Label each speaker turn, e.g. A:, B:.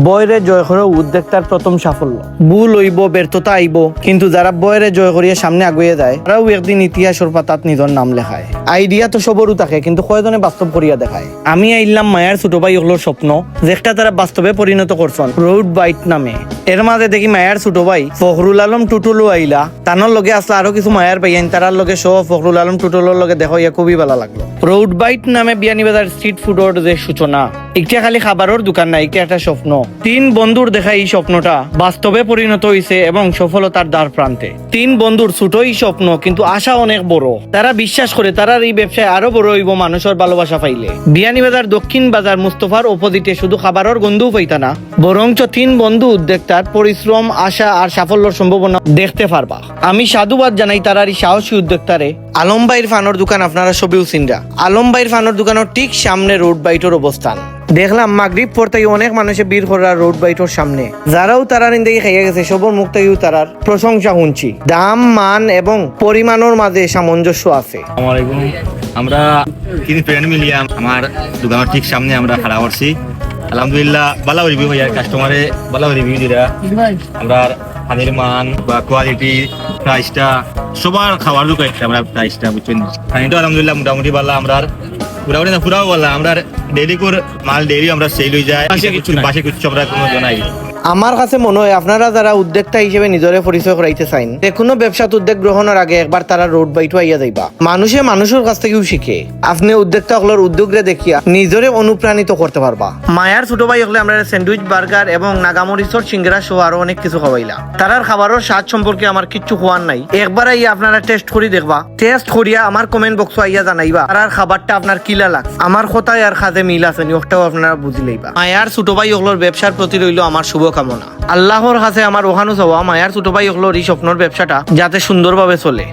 A: বয়রে জয় করে উদ্যোক্তার প্রথম সাফল্য। ভুল হইব, ব্যর্থতা আইব, কিন্তু যারা বয়রে জয় করিয়ে সামনে আগুয়ে যায় তারাও একদিন ইতিহাসের পাতাত নিজের নাম লেখায়। আইডিয়া তো সবরও থাকে, কিন্তু কয়জনে বাস্তব করিয়া দেখায়। আমি আইলাম মায়ার ছোট ভাই ওগুলোর স্বপ্ন, যেটা তারা বাস্তবে পরিণত করছেন রোড বাইট নামে। এর মাঝে দেখি মায়ার ছোট ভাই ফখরুল আলম টুটুলও আইলা, তানোর লগে আসলে আরো কিছু মায়ার পাইয়ান, তারার লগে সহ ফখরুল আলম টুটুলোর লগে দেখো ইয়া খুবই ভালো লাগলো। রোড বাইট নামে বিয়ানীবাজার স্ট্রিট ফুডের যে সূচনা, একটা খালি খাবারের দোকান না, এটা একটা স্বপ্ন। 3 বন্ধুর দেখা এই স্বপ্নটা বাস্তবে পরিণত হয়েছে এবং সফলতার দ্বার প্রান্তে। 3 বন্ধুর ছোটই স্বপ্ন, কিন্তু আশা অনেক বড়। তারা বিশ্বাস করে তারা এই ব্যবসায় আরো বড় হইব মানুষের ভালোবাসা পাইলে। বিয়ানীবাজার দক্ষিণ বাজার মুস্তফার অপোজিটে শুধু খাবারের গন্ধও পাইতা না, বরঞ্চ 3 বন্ধু উদ্যোক্তার পরিশ্রম, আশা আর সাফল্যের সম্ভাবনা দেখতে পারবা। আমি সাধুবাদ জানাই তারার এই সাহসী উদ্যোক্তারে। আলম ভাইয়ের ফানোর দোকান আপনারা সবেও চিনরা। আলম ভাইয়ের ফানোর দোকানের ঠিক সামনে রোড বাইটের অবস্থান। দেখলাম মাগরিব পড়তেই অনেক মানুষে বীর করা রোড বাইটের সামনে। যারাও তারা নিন্দে খাইয়া গেছে সবর মুখ থেকেও তারার প্রশংসা শুনছি। দাম, মান এবং পরিমাণের মাঝে সামঞ্জস্য আছে।
B: আসসালামাইকুম। আমরা 3 ফ্রেন্ড মিলিয়ে আমার দোকানের ঠিক সামনে আমরা খাড়া করছি। আলহামদুলিল্লাহ ভালো রিভিউ ভাইয়ার, কাস্টমারে ভালো রিভিউ দিরা। আমরা পানির মান বা কোয়ালিটি, প্রাইসটা সবার খাওয়ার লোক একটা আমরা প্রাইসটা বুঝছেন। পানিটা আলহামদুলিল্লাহ মোটামুটি ভালো। আমরা পুরাপুরি না পুরাও বললাম, আমরা ডেইলি করে মাল ডেইলি আমরা সেল হয়ে যায়, বাসে কিছু আমরা কোনো জানাই।
A: আমার কাছে মনে হয় আপনারা যারা উদ্যোক্তা হিসেবে নিজরে পরিচয় করাইতে চাইন, যে কোনো ব্যবসাত উদ্যোগ গ্রহণের আগে একবার তারা রোড বাইটও আইয়া যাইবা। মানুষে মানুষের কাছ থেকেও শিখে। আপনি উদ্যোক্তা হলোর উদ্যোগরে দেখিয়া নিজরে অনুপ্রাণিত করতে পারবা। মায়ার ছোট ভাই হলে আমরা স্যান্ডউইচ, বার্গার এবং নাগামরিচর সিঙ্গারা সহ আরো অনেক কিছু খাওয়াইলা। তারার খাবারের স্বাদ সম্পর্কে আমার কিচ্ছু খোয়ার নাই। একবার আইয়া আপনারা টেস্ট করি দেখবা। টেস্ট করিয়া আমার কমেন্ট বক্স আইয়া জানাইবা তারার খাবারটা আপনার কিলা লাগ। আমার কথায় আর খাজে মিল আছে নি, ওটাও আপনারা বুঝি লইবা। মায়ার ছোট ভাই হলোর ব্যবসার প্রতি রইল আমার শুভ কামনা। আল্লাহর কাছে আমার ওখানো চাওয়া মায়ার ছোট ভাই হলোর এই স্বপ্নর ব্যবসাটা যাতে সুন্দরভাবে চলে।